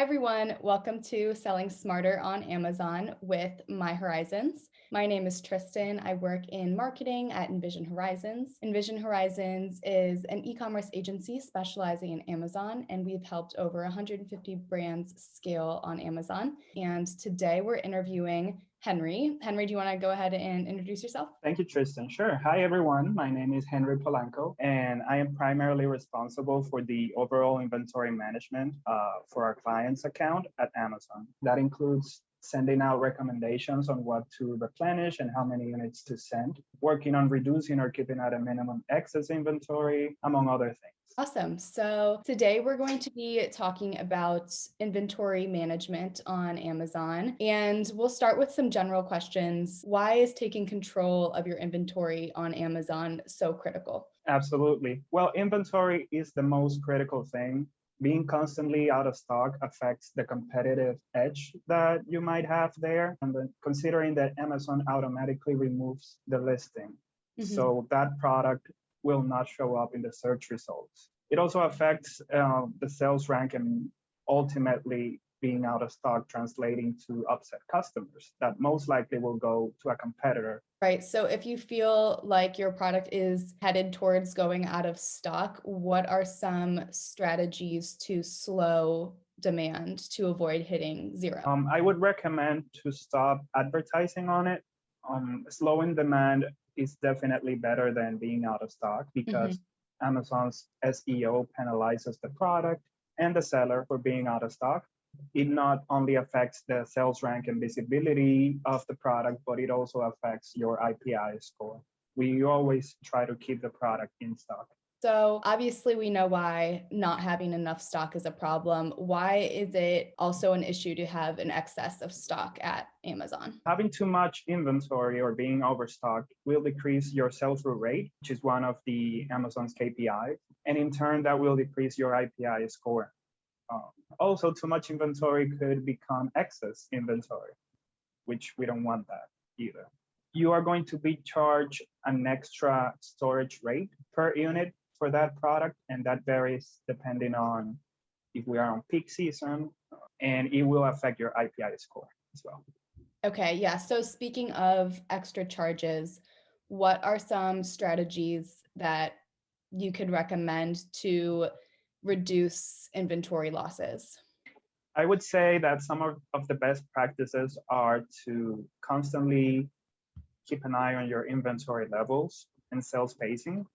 everyone, welcome to Selling Smarter on Amazon with myHorizons. My name is Tristan. I work in marketing at Envision Horizons. Envision Horizons is an e-commerce agency specializing in Amazon, and we've helped over 150 brands scale on Amazon. And today we're interviewing Henry. Henry, do you want to go ahead and introduce yourself? Thank you, Tristan. Sure. Hi, everyone. My name is Henry Polanco, and I am primarily responsible for the overall inventory management for our clients' account at Amazon. That includes sending out recommendations on what to replenish and how many units to send, working on reducing or keeping at a minimum excess inventory, among other things. Awesome. So today we're going to be talking about inventory management on Amazon, and we'll start with some general questions. Why is taking control of your inventory on Amazon so critical? Absolutely. Well, inventory is the most critical thing. Being constantly out of stock affects the competitive edge that you might have there. And then considering that Amazon automatically removes the listing, so that product will not show up in the search results. It also affects the sales rank and ultimately being out of stock translating to upset customers that most likely will go to a competitor. Right. So if you feel like your product is headed towards going out of stock, what are some strategies to slow demand to avoid hitting zero? I would recommend to stop advertising on it. Slowing demand is definitely better than being out of stock because Amazon's SEO penalizes the product and the seller for being out of stock. It not only affects the sales rank and visibility of the product, but it also affects your IPI score. We always try to keep the product in stock. So obviously we know why not having enough stock is a problem. Why is it also an issue to have an excess of stock at Amazon? Having too much inventory or being overstocked will decrease your sell-through rate, which is one of the Amazon's KPIs. And in turn, that will decrease your IPI score. Also, too much inventory could become excess inventory, which we don't want that either. You are going to be charged an extra storage rate per unit for that product, and that varies depending on if we are on peak season, and it will affect your IPI score as well. Okay, yeah. So speaking of extra charges, what are some strategies that you could recommend to reduce inventory losses? I would say that some of the best practices are to constantly keep an eye on your inventory levels and sales pacing.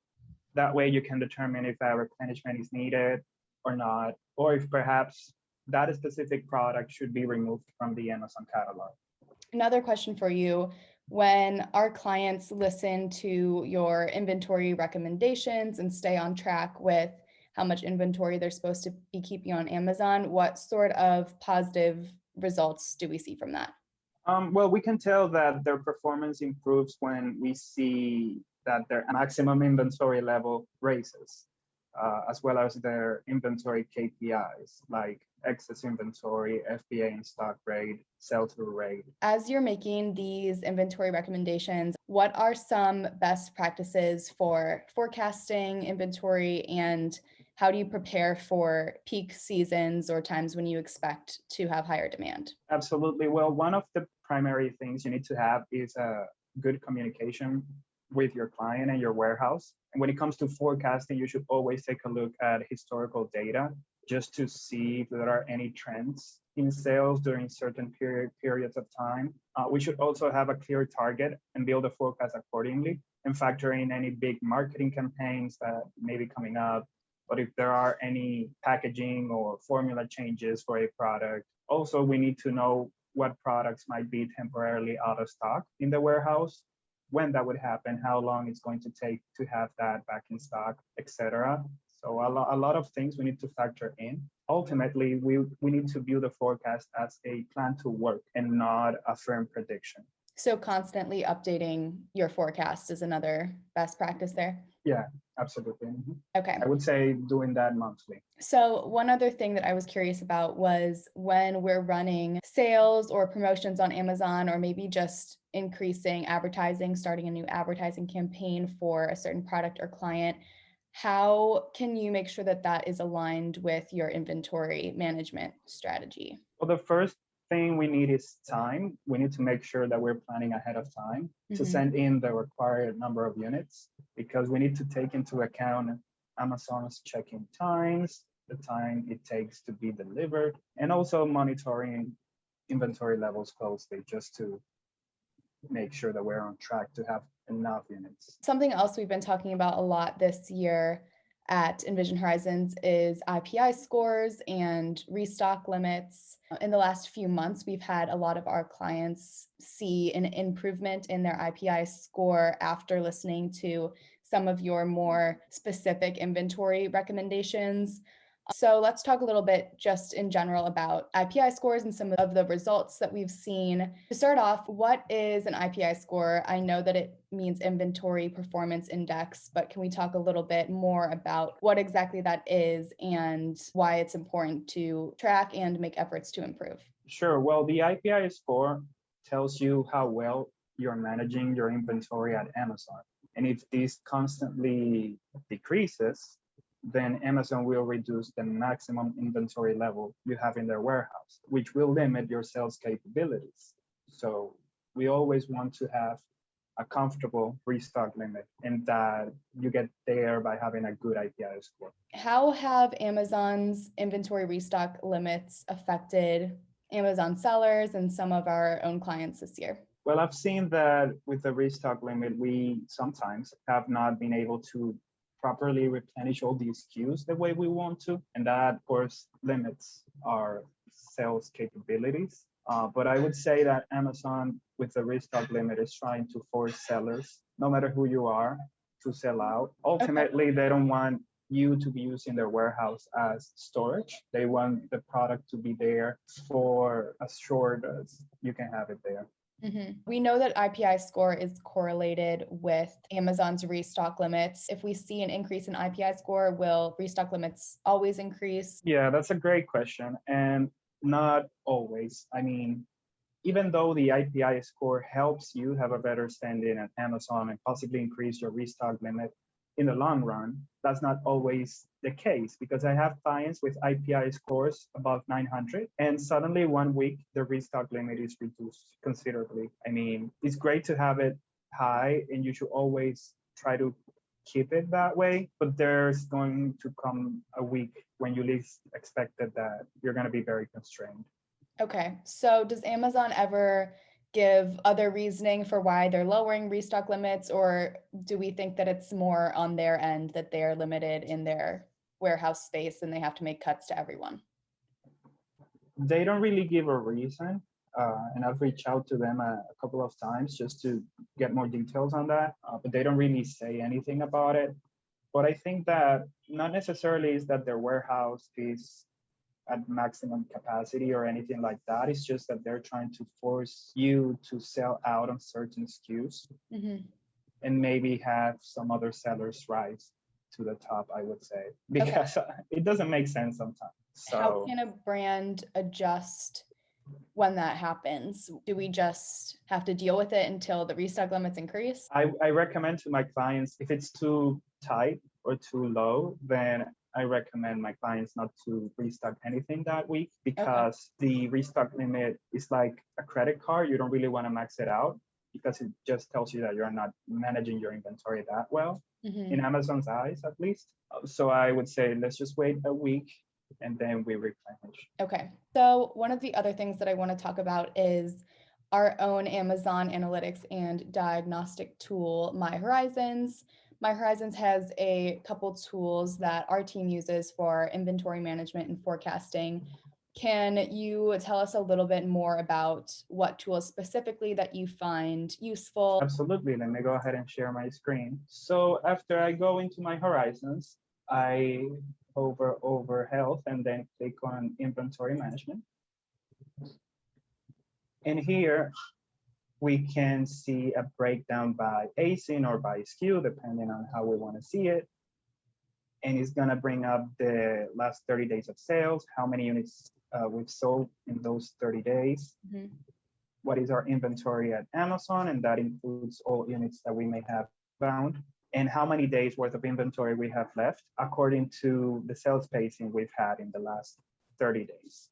That way you can determine if a replenishment is needed or not, or if perhaps that specific product should be removed from the Amazon catalog. Another question for you. When our clients listen to your inventory recommendations and stay on track with how much inventory they're supposed to be keeping on Amazon, what sort of positive results do we see from that? Well, we can tell that their performance improves when we see that their maximum inventory level raises, as well as their inventory KPIs like excess inventory, FBA in stock rate, sell-through rate. As you're making these inventory recommendations, what are some best practices for forecasting inventory, and how do you prepare for peak seasons or times when you expect to have higher demand? Absolutely. Well, one of the primary things you need to have is a good communication with your client and your warehouse. And when it comes to forecasting, you should always take a look at historical data just to see if there are any trends in sales during certain periods of time. We should also have a clear target and build a forecast accordingly and factor in any big marketing campaigns that may be coming up. But if there are any packaging or formula changes for a product, also we need to know what products might be temporarily out of stock in the warehouse, when that would happen, how long it's going to take to have that back in stock, etc. So a lot of things we need to factor in. Ultimately, we need to view the forecast as a plan to work and not a firm prediction. So constantly updating your forecast is another best practice there? Yeah, absolutely. Okay. I would say doing that monthly. So one other thing that I was curious about was when we're running sales or promotions on Amazon, or maybe just increasing advertising, starting a new advertising campaign for a certain product or client, How can you make sure that that is aligned with your inventory management strategy? Well, the first thing we need is time. We need to make sure that we're planning ahead of time to Mhm. send in the required number of units because we need to take into account Amazon's check-in times, the time it takes to be delivered, and also monitoring inventory levels closely just to make sure that we're on track to have enough units. Something else we've been talking about a lot this year at Envision Horizons is IPI scores and restock limits. In the last few months, we've had a lot of our clients see an improvement in their IPI score after listening to some of your more specific inventory recommendations. So let's talk a little bit just in general about IPI scores and some of the results that we've seen. To start off, what is an IPI score? I know that it means Inventory Performance Index, but can we talk a little bit more about what exactly that is and why it's important to track and make efforts to improve? Sure. Well, the IPI score tells you how well you're managing your inventory at Amazon. And if this constantly decreases, then Amazon will reduce the maximum inventory level you have in their warehouse, which will limit your sales capabilities. So we always want to have a comfortable restock limit and that you get there by having a good IPI score. How have Amazon's inventory restock limits affected Amazon sellers and some of our own clients this year? Well, I've seen that with the restock limit, we sometimes have not been able to properly replenish all these SKUs the way we want to. And that, of course, limits our sales capabilities. But I would say that Amazon, with the restock limit, is trying to force sellers, no matter who you are, to sell out. Ultimately, they don't want you to be using their warehouse as storage. They want the product to be there for as short as you can have it there. We know that IPI score is correlated with Amazon's restock limits. If we see an increase in IPI score, will restock limits always increase? Yeah, that's a great question. And not always. I mean, even though the IPI score helps you have a better standing at Amazon and possibly increase your restock limit in the long run, that's not always the case because I have clients with IPI scores above 900 and suddenly 1 week the restock limit is reduced considerably. I mean, it's great to have it high and you should always try to keep it that way, but there's going to come a week when you least expected that you're going to be very constrained. Okay, so does Amazon ever give other reasoning for why they're lowering restock limits, or do we think that it's more on their end that they're limited in their warehouse space and they have to make cuts to everyone? They don't really give a reason. And I've reached out to them a couple of times just to get more details on that, but they don't really say anything about it. But I think that not necessarily is that their warehouse is at maximum capacity or anything like that. It's just that they're trying to force you to sell out on certain SKUs and maybe have some other sellers rise to the top, I would say, because it doesn't make sense sometimes. How So can a brand adjust when that happens? Do we just have to deal with it until the restock limits increase? I recommend to my clients, if it's too tight or too low, then I recommend my clients not to restock anything that week because the restock limit is like a credit card. You don't really want to max it out because it just tells you that you're not managing your inventory that well, in Amazon's eyes, at least. So I would say, let's just wait a week and then we replenish. Okay. So one of the other things that I want to talk about is our own Amazon analytics and diagnostic tool, myHorizons. myHorizons has a couple tools that our team uses for inventory management and forecasting. Can you tell us a little bit more about what tools specifically that you find useful? Absolutely. Let me go ahead and share my screen. So after I go into myHorizons, I hover over health and then click on inventory management. And here we can see a breakdown by ASIN or by SKU, depending on how we want to see it. And it's going to bring up the last 30 days of sales, how many units we've sold in those 30 days, what is our inventory at Amazon, and that includes all units that we may have found. and how many days worth of inventory we have left according to the sales pacing we've had in the last 30 days.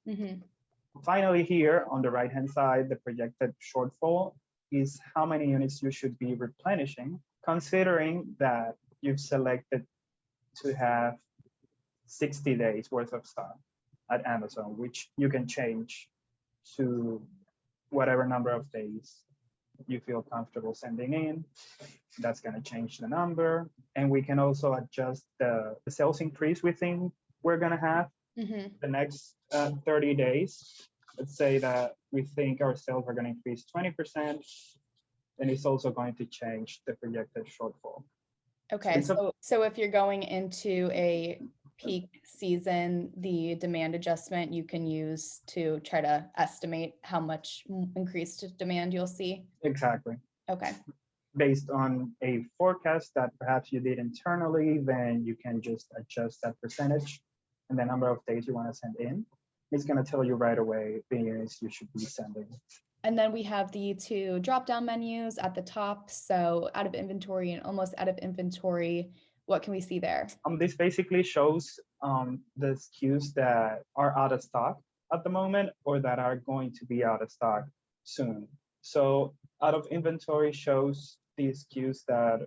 Finally, here on the right-hand side, the projected shortfall is how many units you should be replenishing, considering that you've selected to have 60 days worth of stock at Amazon, which you can change to whatever number of days you feel comfortable sending in. That's going to change the number. And we can also adjust the sales increase we think we're going to have the next 30 days. Let's say that we think our sales are going to increase 20%, and it's also going to change the projected shortfall. Okay, so if you're going into a peak season, the demand adjustment you can use to try to estimate how much increased demand you'll see? Exactly. Okay. Based on a forecast that perhaps you did internally, then you can just adjust that percentage and the number of days you want to send in. It's going to tell you right away the units you should be sending. And then we have the two drop-down menus at the top. So out of inventory and almost out of inventory. What can we see there? This basically shows the SKUs that are out of stock at the moment or that are going to be out of stock soon. So out of inventory shows the SKUs that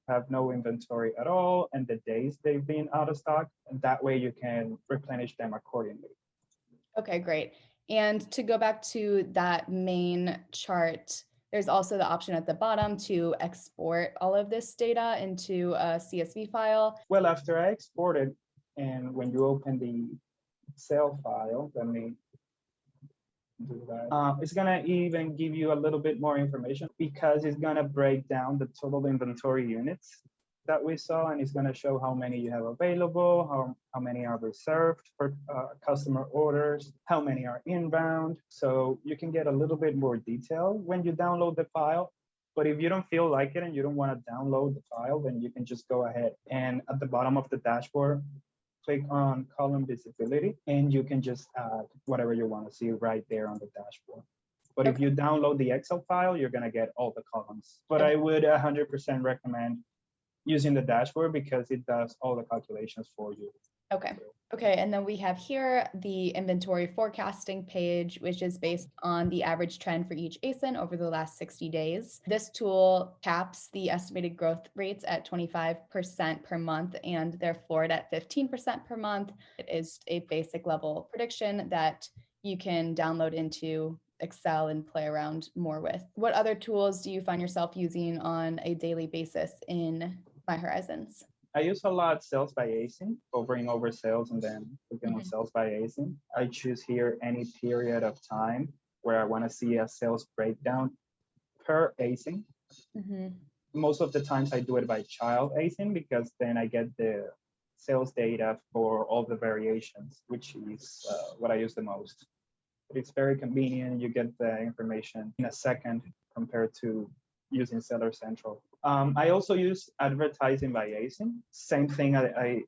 have no inventory at all and the days they've been out of stock. And that way you can replenish them accordingly. Okay, great. And to go back to that main chart, there's also the option at the bottom to export all of this data into a CSV file. Well, after I export it, and when you open the Excel file, let me do that. It's going to even give you a little bit more information because it's going to break down the total inventory units that we saw, and it's going to show how many you have available, how many are reserved for customer orders, how many are inbound. So you can get a little bit more detail when you download the file. But if you don't feel like it and you don't want to download the file, then you can just go ahead and at the bottom of the dashboard, click on column visibility, and you can just add whatever you want to see right there on the dashboard. But if you download the Excel file, you're going to get all the columns. But I would 100% recommend using the dashboard because it does all the calculations for you. Okay, and then we have here the inventory forecasting page, which is based on the average trend for each ASIN over the last 60 days. This tool caps the estimated growth rates at 25% per month, and they're floored at 15% per month. It is a basic level prediction that you can download into Excel and play around more with. What other tools do you find yourself using on a daily basis in myHorizons? I use a lot sales by ASIN, hovering over sales and then clicking on sales by ASIN. I choose here any period of time where I want to see a sales breakdown per ASIN. Most of the times I do it by child ASIN because then I get the sales data for all the variations, which is what I use the most. But it's very convenient. You get the information in a second compared to using Seller Central. I also use advertising by ASIN. Same thing I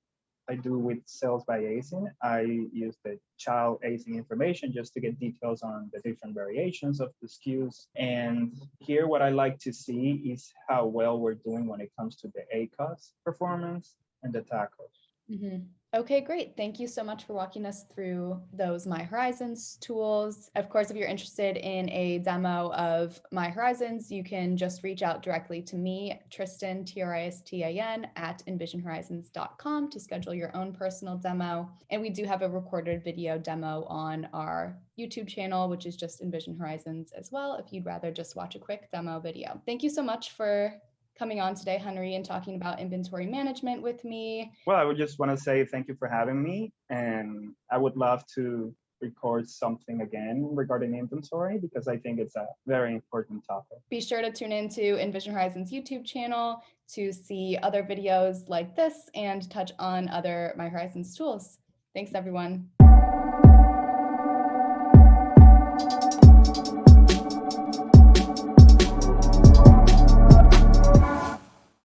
do with sales by ASIN. I use the child ASIN information just to get details on the different variations of the SKUs. And here what I like to see is how well we're doing when it comes to the ACOS performance and the TACOS. Okay, great. Thank you so much for walking us through those myHorizons tools. Of course, if you're interested in a demo of myHorizons, you can just reach out directly to me, Tristan, Tristan, at envisionhorizons.com to schedule your own personal demo. And we do have a recorded video demo on our YouTube channel, which is just Envision Horizons as well, if you'd rather just watch a quick demo video. Thank you so much for coming on today, Henry, and talking about inventory management with me. Well, I would just want to say thank you for having me. And I would love to record something again regarding inventory because I think it's a very important topic. Be sure to tune into Envision Horizons YouTube channel to see other videos like this and touch on other myHorizons tools. Thanks, everyone.